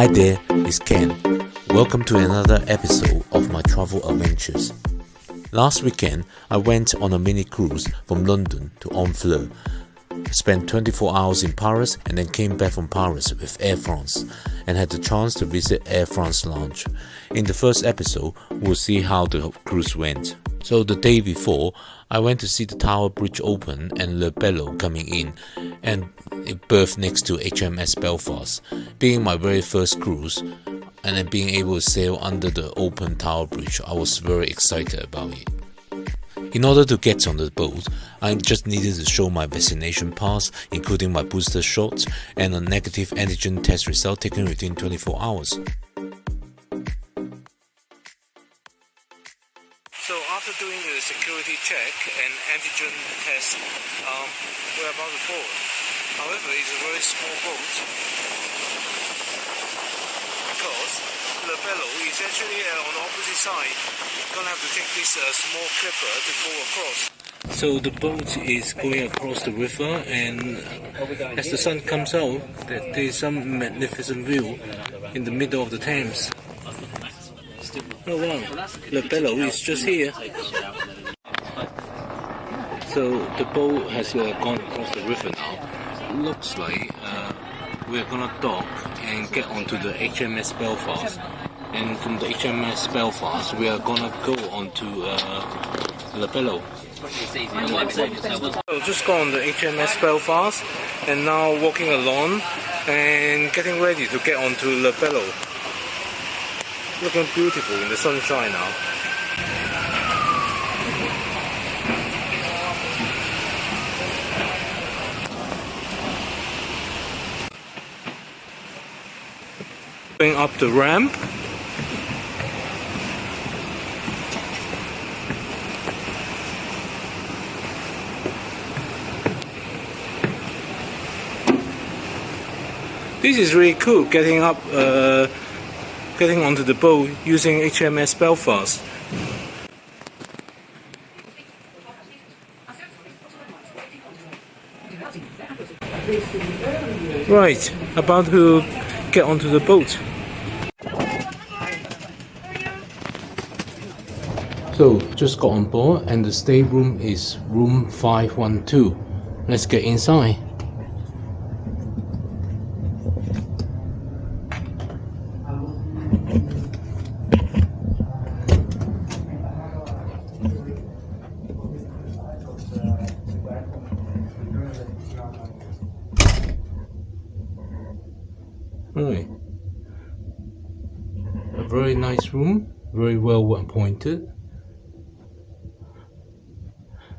Hi there, it's Ken. Welcome to another episode of my travel adventures. Last weekend, I went on a mini cruise from London to Honfleur. Spent 24 hours in Paris and then came back from Paris with Air France and had the chance to visit Air France Lounge. In the first episode, we'll see how the cruise went. So the day before, I went to see the Tower Bridge open and Le Bellot coming in, and it berthed next to HMS Belfast. Being my very first cruise, and then being able to sail under the open Tower Bridge, I was very excited about it. In order to get on the boat, I just needed to show my vaccination pass, including my booster shot and a negative antigen test result taken within 24 hours. So after doing the security check and antigen test, we're about to board. However, it's a very small boat because Le Bellot is actually on the opposite side. Gonna have to take this small clipper to go across. So the boat is going across the river, and as the sun comes out, there is some magnificent view in the middle of the Thames. Oh wow, Le Bellot is just here. So the boat has gone across the river now. Looks like we're gonna dock and get onto the HMS Belfast. And from the HMS Belfast, we are gonna go onto Le Bellot. So just got on the HMS Belfast and now walking along and getting ready to get onto Le Bellot. Looking beautiful in the sunshine now. Going up the ramp. This is really cool, getting up, getting onto the boat using HMS Belfast. Right, about to get onto the boat. So, just got on board and the stateroom is room 512. Let's get inside. Right. A very nice room, very well appointed.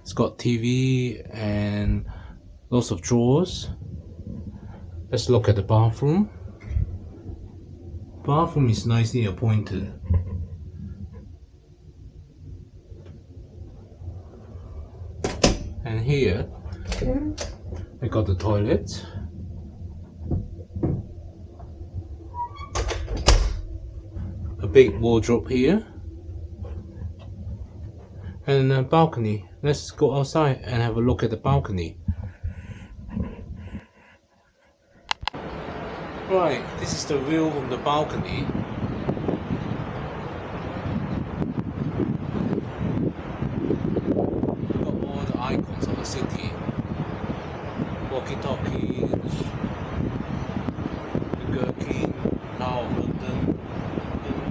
It's got TV and lots of drawers. Let's look at the bathroom. Bathroom is nicely appointed. And here I got the toilet. A big wardrobe here. And a balcony. Let's go outside and have a look at the balcony. Right, this is the view from the balcony. Got all the icons of the city. Walkie-talkies, the Gherkin, Tower of London,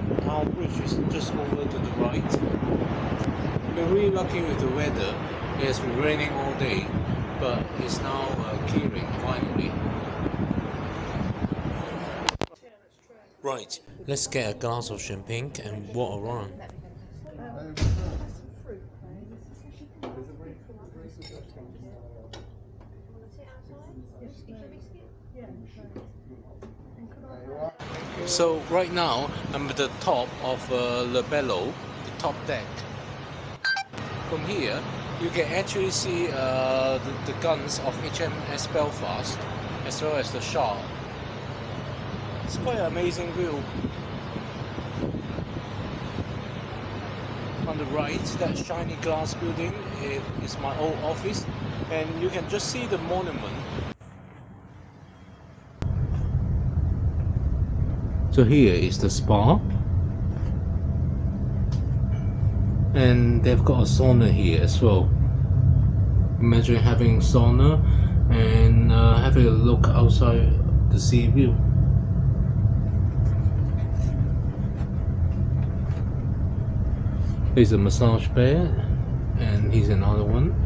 and Tower Bridge is just over to the right. We're really lucky with the weather. It has been raining all day, but it's now clearing finally. Right, let's get a glass of champagne and walk around. So right now I'm at the top of Le Bellot, the top deck. From here, you can actually see the guns of HMS Belfast, as well as the Shah. It's quite an amazing view. On the right, that shiny glass building is my old office, and you can just see the monument So here is the spa, and they've got a sauna here as well. Imagine having sauna and having a look outside the sea view. There's a massage bed, and here's another one.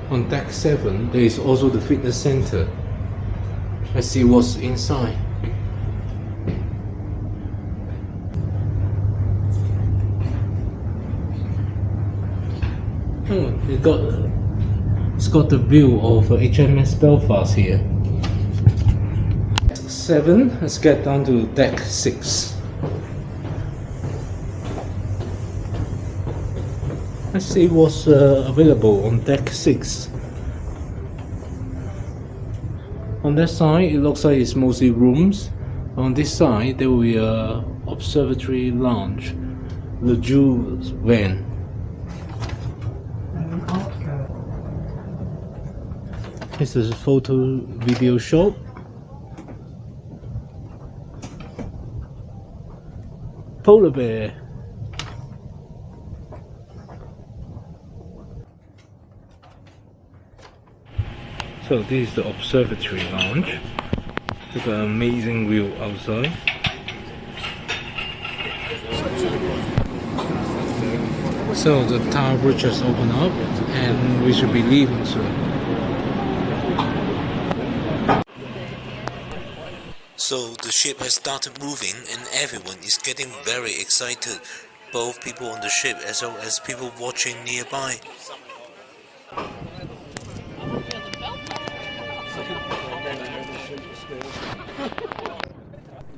On deck 7, there is also the fitness center. Let's see what's inside. It's got the view of HMS Belfast here. 7, let's get down to deck 6. Let's see what's available on deck 6. On that side, it looks like it's mostly rooms. On this side, there will be a observatory lounge, the Jules van. This is a photo video shop. Polar bear. So this is the observatory lounge. Look at an amazing view outside. So the tower bridge has opened up and we should be leaving soon. So the ship has started moving and everyone is getting very excited. Both people on the ship as well as people watching nearby.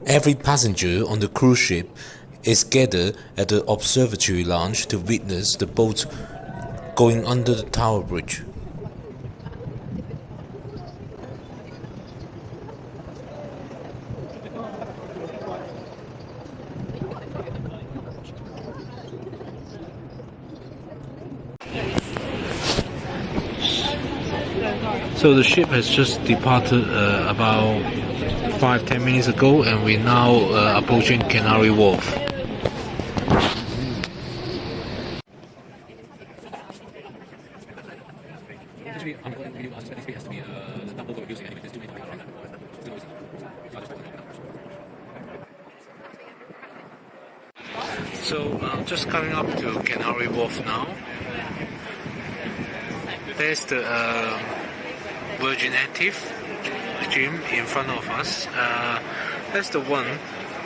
Every passenger on the cruise ship is gathered at the observatory lounge to witness the boat going under the tower bridge. So the ship has just departed about 5-10 minutes ago, and we're now approaching Canary Wharf. So just coming up to Canary Wharf now. There's the Virgin Active gym in front of us. That's the one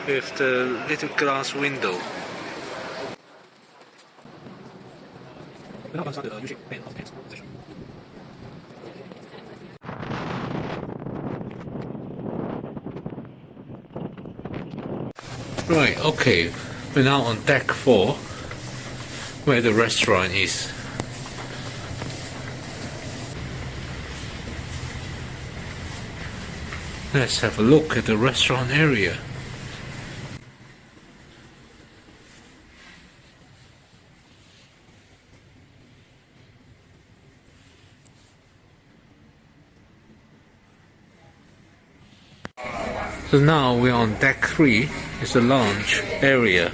with the little glass window. Right, okay, we're now on deck 4 where the restaurant is. Let's have a look at the restaurant area. So now we're on deck 3, it's the lounge area.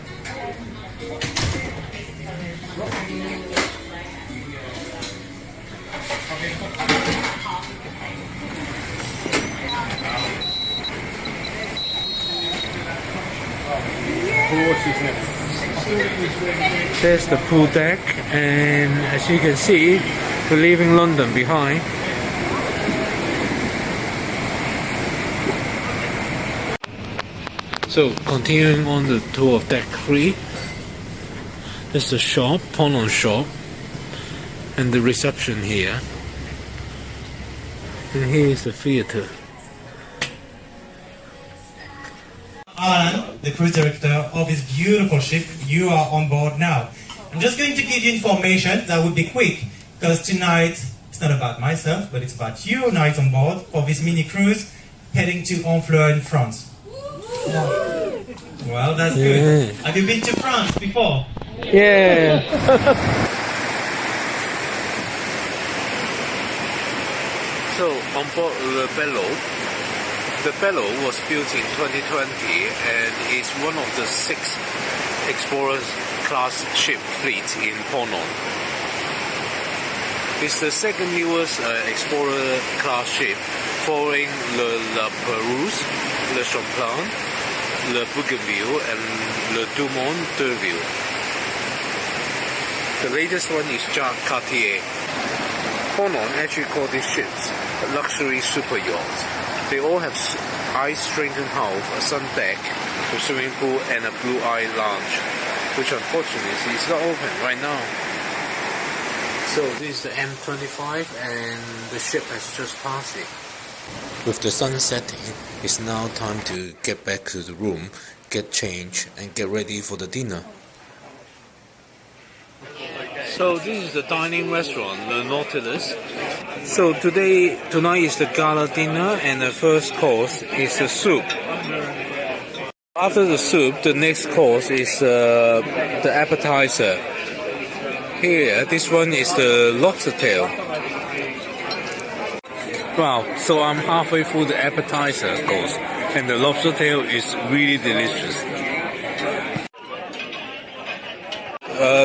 There's the pool deck, and as you can see, we're leaving London behind. So continuing on the tour of deck 3, there's the shop, Ponant shop, and the reception here. And here is the theatre. Alan, the cruise director of this beautiful ship, you are on board now. I'm just going to give you information that will be quick, because tonight it's not about myself, but it's about you now on board for this mini cruise heading to Honfleur in France. Well, that's good. Have you been to France before? Yeah. So, on board the Bellot. The Bellot was built in 2020 and is one of the 6 Explorer-class ship fleet in Ponant. It's the second newest Explorer-class ship, following le La Perouse, le Champlain, le Bougainville, and le Dumont d'Urville. The latest one is Jacques Cartier. Ponant actually call these ships luxury super yachts. They all have ice-strengthened hull, a sun deck, a swimming pool, and a blue eye lounge, which unfortunately is not open right now. So this is the M25 and the ship has just passed it. With the sun setting, it's now time to get back to the room, get changed, and get ready for the dinner. So this is the dining restaurant, the Nautilus. So tonight is the Gala Dinner, and the first course is the soup. After the soup, the next course is the appetizer. Here, this one is the lobster tail. Wow, so I'm halfway through the appetizer course, and the lobster tail is really delicious.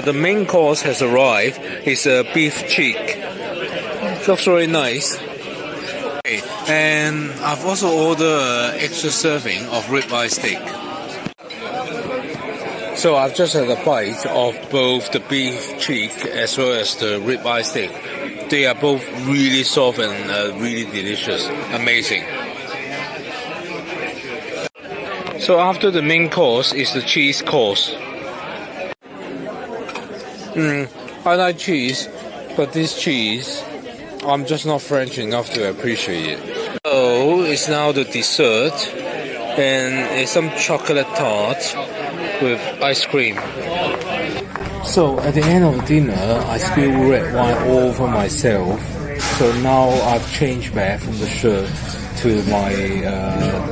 The main course has arrived. It's a beef cheek. Looks very nice. Okay. And I've also ordered an extra serving of ribeye steak. So I've just had a bite of both the beef cheek as well as the ribeye steak. They are both really soft and really delicious. Amazing. So after the main course is the cheese course. I like cheese, but this cheese, I'm just not French enough to appreciate it. So it's now the dessert, and it's some chocolate tart with ice cream. So at the end of the dinner, I spilled red wine all over myself. So now I've changed back from the shirt to my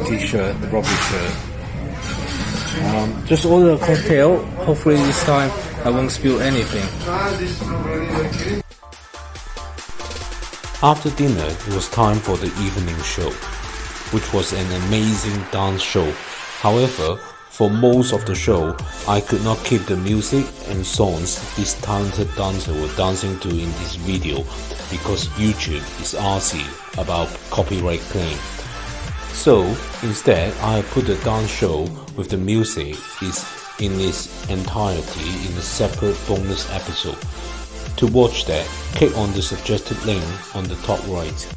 t-shirt, the rugby shirt. Just order a cocktail. Hopefully this time I won't spill anything. After dinner, it was time for the evening show, which was an amazing dance show. However, for most of the show, I could not keep the music and songs these talented dancers were dancing to in this video because YouTube is arsy about copyright claim. So instead, I put the dance show with the music in its entirety in a separate bonus episode. To watch that, click on the suggested link on the top right.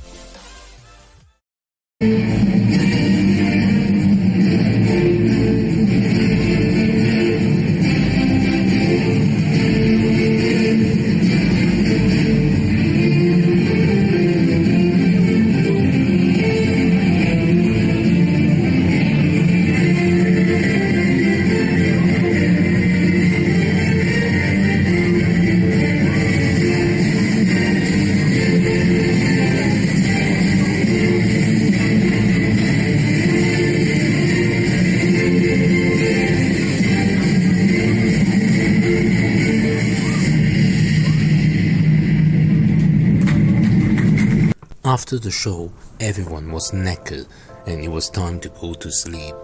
After the show, everyone was naked and it was time to go to sleep.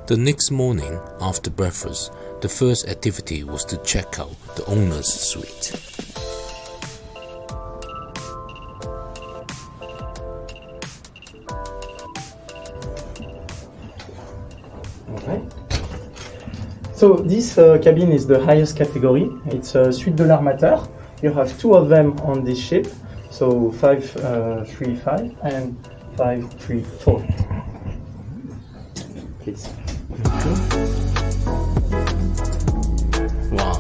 The next morning, after breakfast, the first activity was to check out the owner's suite. Okay. So this cabin is the highest category. It's a suite de l'armateur. You have 2 of them on this ship. So 535 and 534. Please. Wow.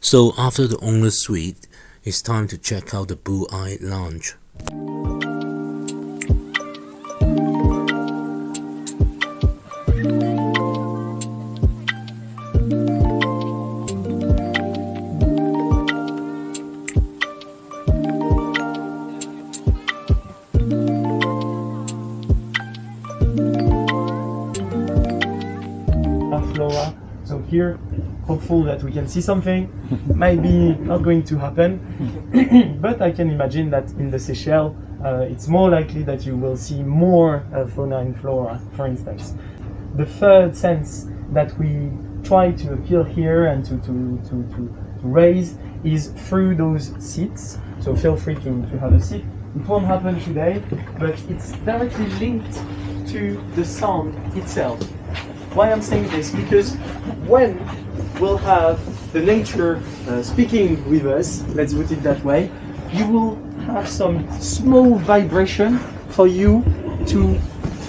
So after the owner's suite, it's time to check out the Blue Eye Lounge. Honfleur. So here, hopeful that we can see something. Might be not going to happen, but I can imagine that in the Seychelles, it's more likely that you will see more fauna and flora, for instance. The third sense that we try to appeal here and to raise is through those seats. So feel free to have a seat. It won't happen today, but it's directly linked to the sound itself. Why I'm saying this? Because when we'll have the nature speaking with us, let's put it that way, you will have some small vibration for you to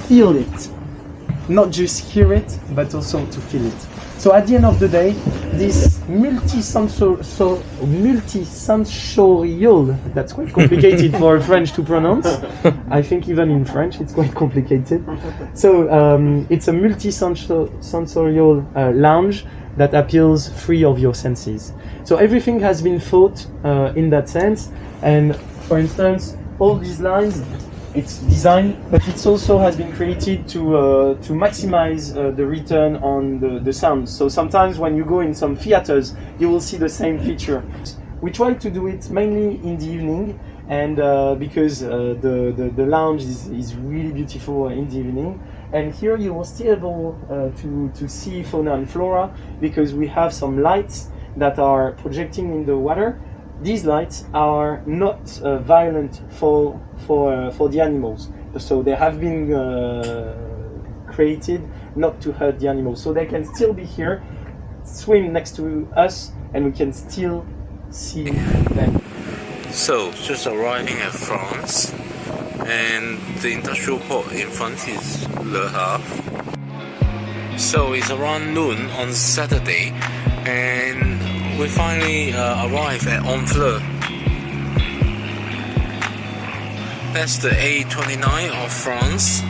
feel it. Not just hear it, but also to feel it. So at the end of the day, this multisensorial, that's quite complicated for French to pronounce. I think even in French it's quite complicated. So it's a multisensorial lounge that appeals three of your senses. So everything has been thought in that sense. And for instance, all these lines, it's designed, but it also has been created to maximize the return on the sound. So sometimes when you go in some theaters, you will see the same feature. We try to do it mainly in the evening, and because the lounge is really beautiful in the evening. And here you will still able to see fauna and flora, because we have some lights that are projecting in the water. These lights are not violent for the animals, so they have been created not to hurt the animals, so they can still be here, swim next to us, and we can still see them. So, just arriving at France, and the industrial port in front is Le Havre. So it's around noon on Saturday, and we finally arrived at Honfleur. That's the A29 of France.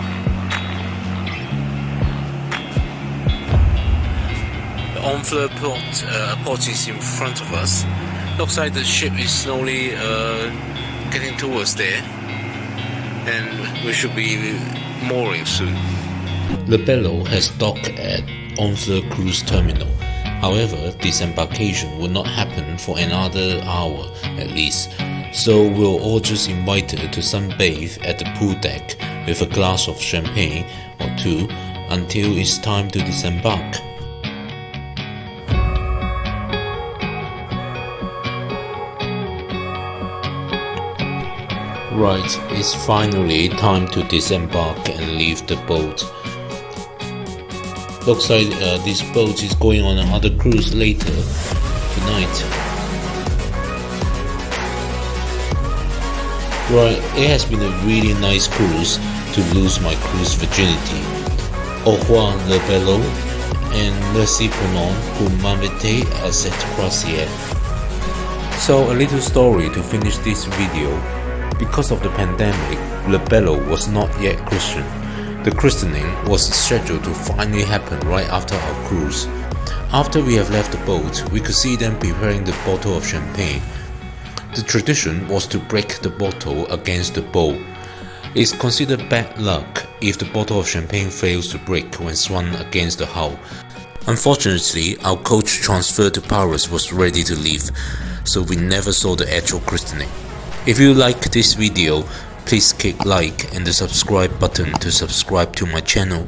The Honfleur port is in front of us. Looks like the ship is slowly getting towards there, and we should be mooring soon. The Bellot has docked at Honfleur Cruise Terminal. However, disembarkation will not happen for another hour at least, so we're all just invited to sunbathe at the pool deck with a glass of champagne or two until it's time to disembark. Right, it's finally time to disembark and leave the boat. Looks like this boat is going on another cruise later tonight. Right, it has been a really nice cruise to lose my cruise virginity. Au revoir le Bellot, and merci Ponant pour m'inviter à cette croisière. So a little story to finish this video. Because of the pandemic, Le Bellot was not yet Christian. The christening was scheduled to finally happen right after our cruise. After we have left the boat, we could see them preparing the bottle of champagne. The tradition was to break the bottle against the bow. It's considered bad luck if the bottle of champagne fails to break when swung against the hull. Unfortunately, our coach transferred to Paris was ready to leave, so we never saw the actual christening. If you like this video, please click like and the subscribe button to subscribe to my channel.